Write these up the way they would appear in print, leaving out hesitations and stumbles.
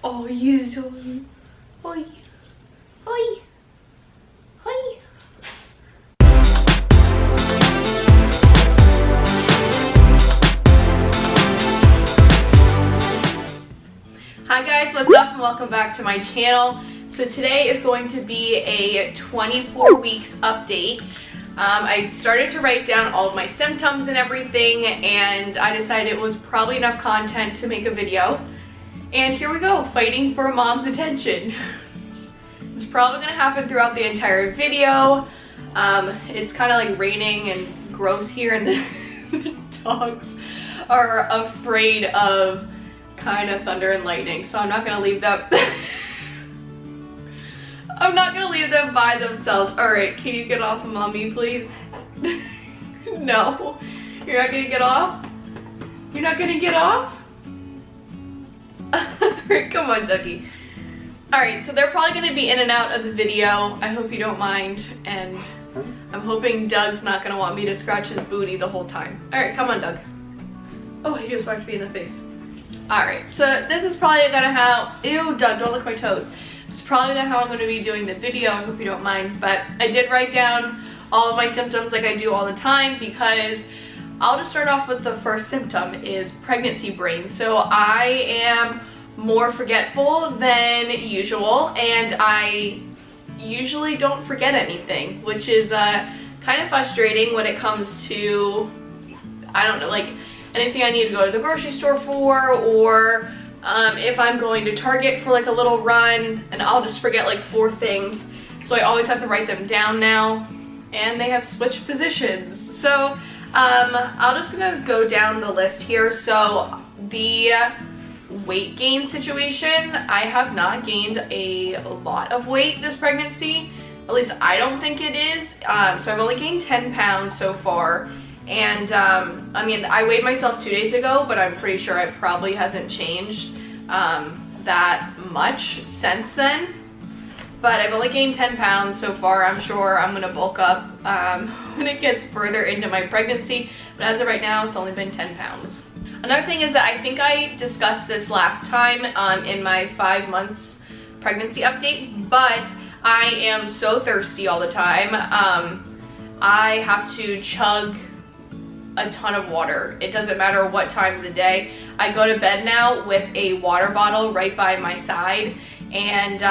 Oh, you don't. Oi. Oi. Oi. Hi guys, what's up and welcome back to my channel. So today is going to be a 24 weeks update. I started to write down all of my symptoms and everything, and I decided it was probably enough content to make a video. And here we go, fighting for mom's attention. It's probably gonna happen throughout the entire video. It's kind of like raining and gross here, and the dogs are afraid of kind of thunder and lightning, so I'm not gonna leave them. I'm not gonna leave them by themselves. All right, can you get off of mommy, please? No, you're not gonna get off? You're not gonna get off? Come on, Ducky. All right, so they're probably gonna be in and out of the video. I hope you don't mind, and I'm hoping Doug's not gonna want me to scratch his booty the whole time. All right, come on, Doug. Oh, he just whacked me in the face. All right, so this is probably gonna how, ew, Doug, don't lick my toes. This is probably not how I'm gonna be doing the video, I hope you don't mind, but I did write down all of my symptoms like I do all the time, because I'll just start off with the first symptom is pregnancy brain. So I am more forgetful than usual, and I usually don't forget anything, which is kind of frustrating when it comes to, I don't know, like anything I need to go to the grocery store for, or if I'm going to Target for like a little run, and I'll just forget like 4 things. So I always have to write them down now, and they have switched positions. So I'm just gonna go down the list here. So the weight gain situation, I have not gained a lot of weight this pregnancy. At least I don't think it is. So I've only gained 10 pounds so far. And I mean, I weighed myself 2 days ago, but I'm pretty sure it probably hasn't changed that much since then. But I've only gained 10 pounds so far. I'm sure I'm gonna bulk up when it gets further into my pregnancy. But as of right now, it's only been 10 pounds. Another thing is that I think I discussed this last time in my 5 months pregnancy update, but I am so thirsty all the time. I have to chug a ton of water. It doesn't matter what time of the day. I go to bed now with a water bottle right by my side, and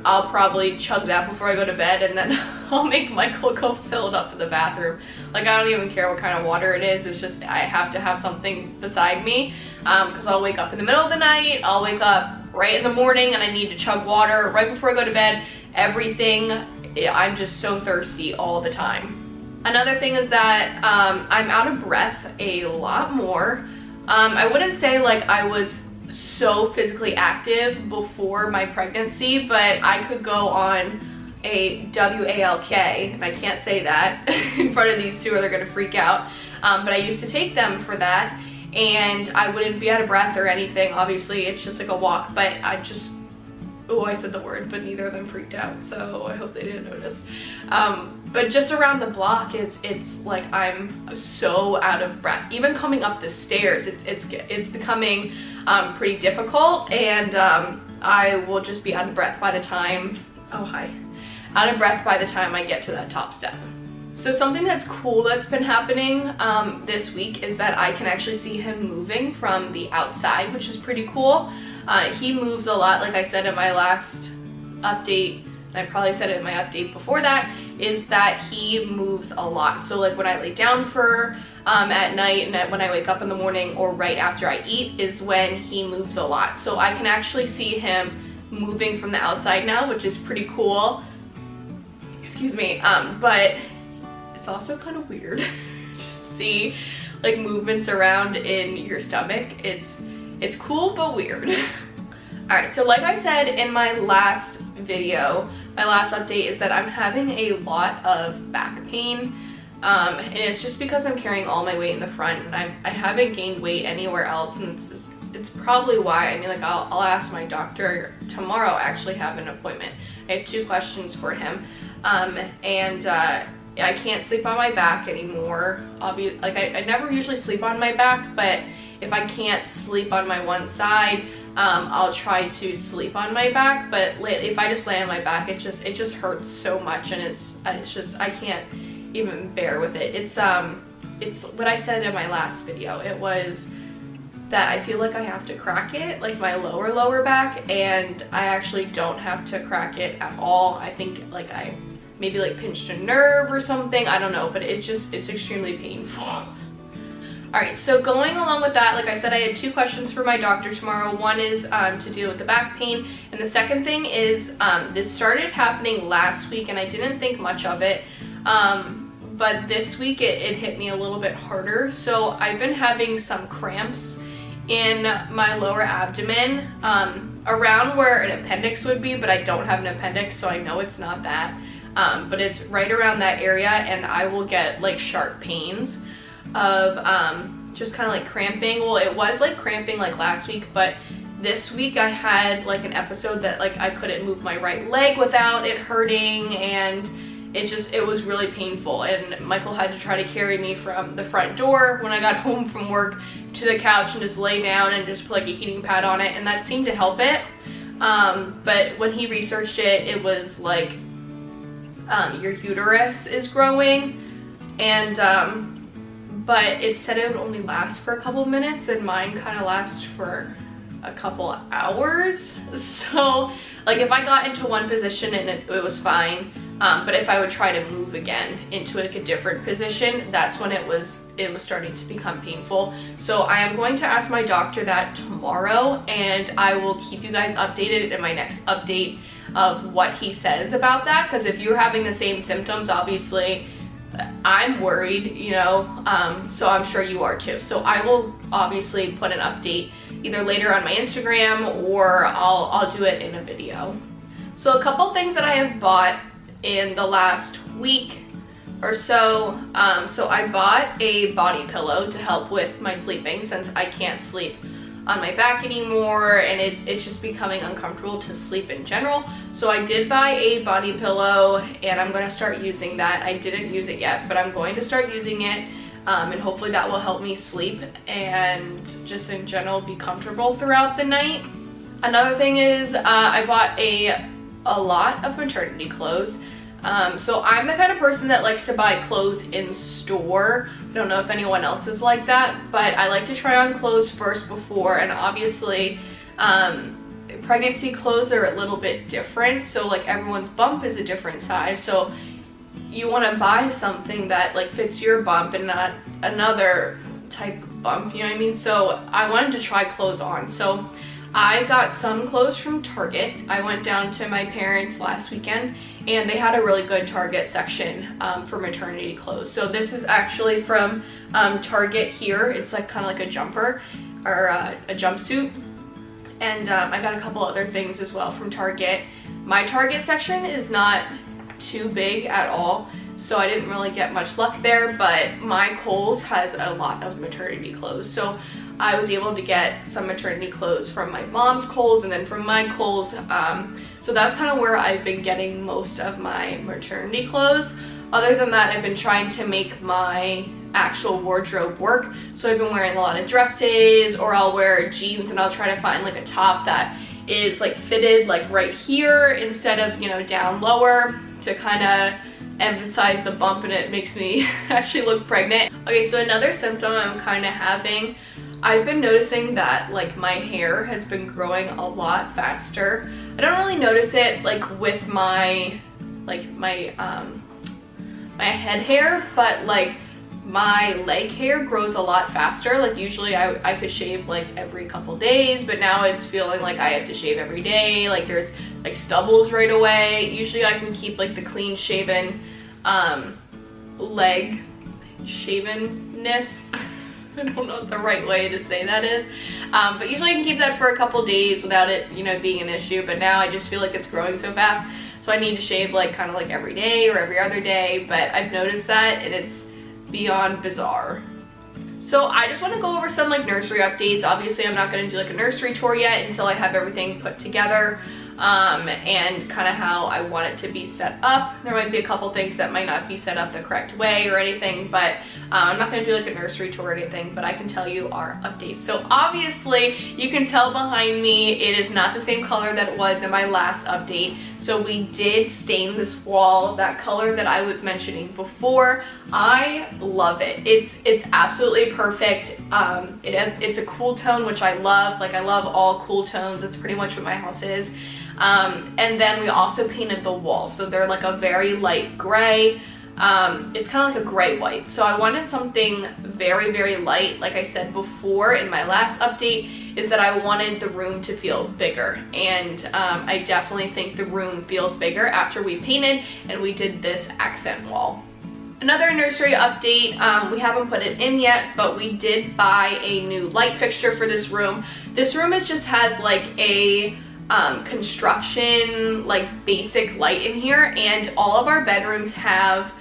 I'll probably chug that before I go to bed, and then I'll make Michael go fill it up in the bathroom. Like, I don't even care what kind of water it is. It's just I have to have something beside me, because I'll wake up in the middle of the night, I'll wake up right in the morning, and I need to chug water right before I go to bed. Everything, I'm just so thirsty all the time. Another thing is that I'm out of breath a lot more. I wouldn't say like I was so physically active before my pregnancy, but I could go on a WALK, and I can't say that in front of these two or they're gonna freak out. But I used to take them for that, and I wouldn't be out of breath or anything. Obviously, it's just like a walk, but I just, oh, I said the word, but neither of them freaked out, so I hope they didn't notice. But just around the block, it's like I'm so out of breath. Even coming up the stairs, it's becoming pretty difficult, and I will just be out of breath by the time, oh hi, out of breath by the time I get to that top step. So something that's cool that's been happening this week is that I can actually see him moving from the outside, which is pretty cool. He moves a lot, like I said in my last update, and I probably said it in my update before that, is that he moves a lot. So like when I lay down for at night, and when I wake up in the morning, or right after I eat, is when he moves a lot. So I can actually see him moving from the outside now, which is pretty cool. Excuse me, but it's also kind of weird to see like movements around in your stomach. It's cool but weird. All right, so like I said in my last video, my last update is that I'm having a lot of back pain, and it's just because I'm carrying all my weight in the front, and I haven't gained weight anywhere else, and it's probably why. I mean, like I'll ask my doctor tomorrow. I actually have an appointment. I have 2 questions for him, and I can't sleep on my back anymore. Like I never usually sleep on my back, but if I can't sleep on my one side, I'll try to sleep on my back, but if I just lay on my back, it just hurts so much, and it's just, I can't even bear with it. It's what I said in my last video. It was that I feel like I have to crack it, like my lower back, and I actually don't have to crack it at all. I think like I maybe like pinched a nerve or something, I don't know, but it's extremely painful. All right, so going along with that, like I said, I had 2 questions for my doctor tomorrow. One is to deal with the back pain, and the second thing is this started happening last week and I didn't think much of it, but this week it hit me a little bit harder. So I've been having some cramps in my lower abdomen, around where an appendix would be, but I don't have an appendix, so I know it's not that, but it's right around that area, and I will get like sharp pains of just kind of like cramping. Well, it was like cramping like last week, but this week I had like an episode that like I couldn't move my right leg without it hurting, and it was really painful, and Michael had to try to carry me from the front door when I got home from work to the couch and just lay down and just put like a heating pad on it, and that seemed to help it. But when he researched it, it was like your uterus is growing, and but it said it would only last for a couple of minutes, and mine kind of lasts for a couple of hours. So like if I got into one position and it was fine, but if I would try to move again into like a different position, that's when it was starting to become painful. So I am going to ask my doctor that tomorrow, and I will keep you guys updated in my next update of what he says about that, because if you're having the same symptoms, obviously I'm worried, you know, so I'm sure you are too. So I will obviously put an update either later on my Instagram, or I'll do it in a video. So a couple things that I have bought in the last week or so. So I bought a body pillow to help with my sleeping, since I can't sleep on my back anymore, and it's just becoming uncomfortable to sleep in general. So I did buy a body pillow, and I'm going to start using that. I didn't use it yet, but I'm going to start using it, and hopefully that will help me sleep and just in general be comfortable throughout the night. Another thing is I bought a lot of maternity clothes. So I'm the kind of person that likes to buy clothes in store. I don't know if anyone else is like that, but I like to try on clothes first before, and obviously pregnancy clothes are a little bit different, so like everyone's bump is a different size, so you want to buy something that like fits your bump and not another type of bump, you know what I mean? So I wanted to try clothes on, so I got some clothes from Target. I went down to my parents last weekend, and they had a really good Target section for maternity clothes. So this is actually from Target here. It's like kind of like a jumper or a jumpsuit. And I got a couple other things as well from Target. My Target section is not too big at all, so I didn't really get much luck there, but my Kohl's has a lot of maternity clothes. So I was able to get some maternity clothes from my mom's Kohl's and then from my Kohl's. So that's kind of where I've been getting most of my maternity clothes. Other than that, I've been trying to make my actual wardrobe work. So I've been wearing a lot of dresses, or I'll wear jeans and I'll try to find like a top that is like fitted like right here instead of, you know, down lower, to kind of emphasize the bump, and it makes me actually look pregnant. Okay, so another symptom I'm kind of having, I've been noticing that like my hair has been growing a lot faster. I don't really notice it like with my head hair, but like my leg hair grows a lot faster. Like usually I could shave like every couple days, but now it's feeling like I have to shave every day. Like there's like stubbles right away. Usually I can keep like the clean shaven leg shavenness. I don't know what the right way to say that is, but usually I can keep that for a couple days without it, you know, being an issue. But now I just feel like it's growing so fast, so I need to shave like kind of like every day or every other day. But I've noticed that, and it's beyond bizarre. So I just want to go over some like nursery updates. Obviously I'm not going to do like a nursery tour yet until I have everything put together. and kind of how I want it to be set up. There might be a couple things that might not be set up the correct way or anything, but I'm not going to do like a nursery tour or anything, but I can tell you our updates. So obviously you can tell behind me it is not the same color that it was in my last update. So we did stain this wall that color that I was mentioning before. I love it. It's absolutely perfect. It's a cool tone, which I love. Like, I love all cool tones. That's pretty much what my house is. And then we also painted the walls, so they're like a very light gray. It's kind of like a gray white. So I wanted something very, very light. Like I said before in my last update, is that I wanted the room to feel bigger. And I definitely think the room feels bigger after we painted and we did this accent wall. Another nursery update, we haven't put it in yet, but we did buy a new light fixture for this room. This room, it just has like a construction, like basic light in here, and all of our bedrooms have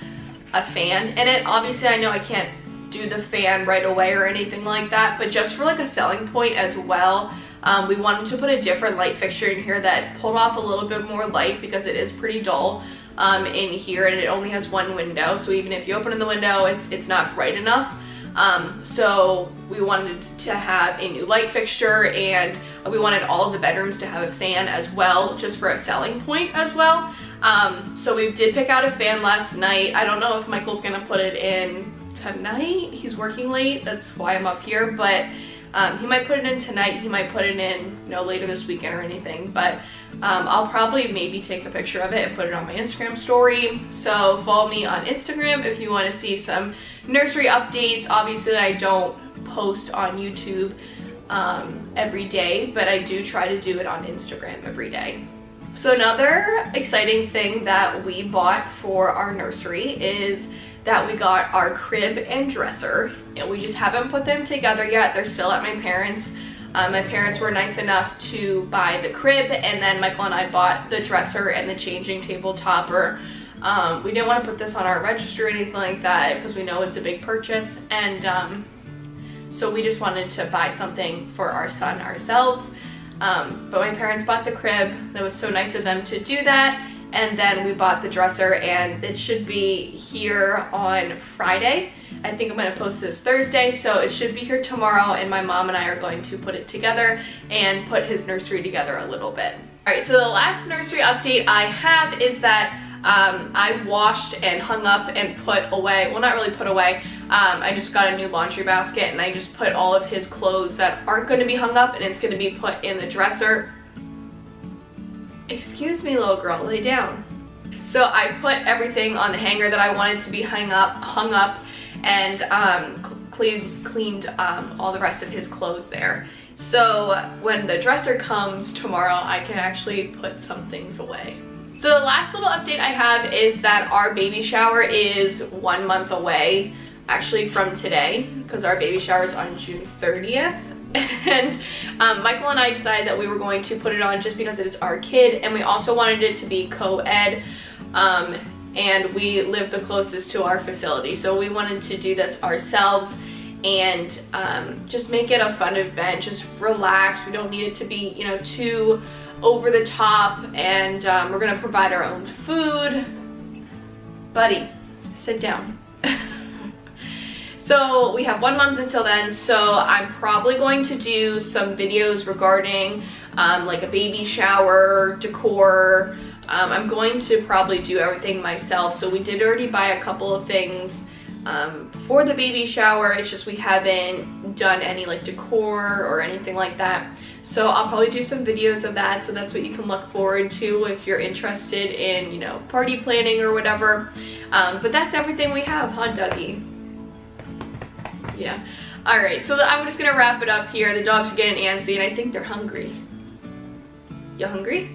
a fan in it. Obviously I know I can't do the fan right away or anything like that, but just for like a selling point as well, we wanted to put a different light fixture in here that pulled off a little bit more light because it is pretty dull in here, and it only has one window, so even if you open the window, it's not bright enough. So we wanted to have a new light fixture, and we wanted all of the bedrooms to have a fan as well, just for a selling point as well. So we did pick out a fan last night. I don't know if Michael's gonna put it in tonight. He's working late, that's why I'm up here, but he might put it in tonight. He might put it in, you know, later this weekend or anything, but I'll probably maybe take a picture of it and put it on my Instagram story. So follow me on Instagram if you want to see some nursery updates. Obviously I don't post on YouTube every day, but I do try to do it on Instagram every day. So another exciting thing that we bought for our nursery is that we got our crib and dresser, and we just haven't put them together yet. They're still at my parents'. My parents were nice enough to buy the crib, and then Michael and I bought the dresser and the changing table topper. We didn't want to put this on our register or anything like that because we know it's a big purchase, and so we just wanted to buy something for our son ourselves. But my parents bought the crib. That was so nice of them to do that. And then we bought the dresser, and it should be here on Friday. I think I'm going to post this Thursday, so it should be here tomorrow, and my mom and I are going to put it together and put his nursery together a little bit. Alright, so the last nursery update I have is that I washed and hung up and put away, well, not really put away, I just got a new laundry basket, and I just put all of his clothes that aren't going to be hung up, and it's going to be put in the dresser. Excuse me, little girl, lay down. So I put everything on the hanger that I wanted to be hung up, and cleaned all the rest of his clothes there. So when the dresser comes tomorrow, I can actually put some things away. So the last little update I have is that our baby shower is 1 month away, actually from today, because our baby shower is on June 30th. And Michael and I decided that we were going to put it on just because it's our kid, and we also wanted it to be co-ed, and we live the closest to our facility, so we wanted to do this ourselves and just make it a fun event, just relax. We don't need it to be, you know, too over the top, and we're gonna provide our own food. Buddy, sit down. So we have 1 month until then, so I'm probably going to do some videos regarding like a baby shower, decor. I'm going to probably do everything myself. So we did already buy a couple of things for the baby shower. It's just we haven't done any like decor or anything like that. So I'll probably do some videos of that, so that's what you can look forward to if you're interested in, you know, party planning or whatever. But that's everything we have, huh, Dougie? Yeah. Alright, so I'm just gonna wrap it up here. The dogs are getting antsy, and I think they're hungry. You hungry?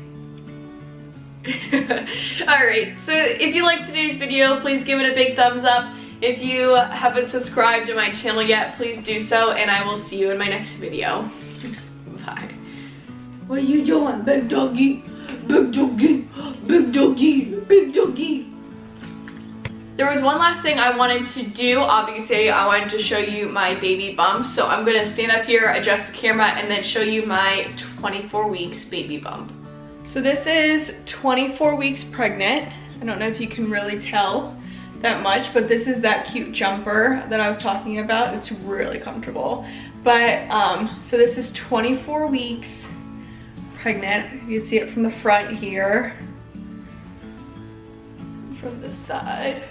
Alright, so if you liked today's video, please give it a big thumbs up. If you haven't subscribed to my channel yet, please do so, and I will see you in my next video. Bye. What are you doing, big doggy? Big doggy, big doggy, big doggy. There was one last thing I wanted to do. Obviously, I wanted to show you my baby bump. So I'm gonna stand up here, adjust the camera, and then show you my 24 weeks baby bump. So this is 24 weeks pregnant. I don't know if you can really tell that much, but this is that cute jumper that I was talking about. It's really comfortable. But so this is 24 weeks pregnant. You can see it from the front here, from this side.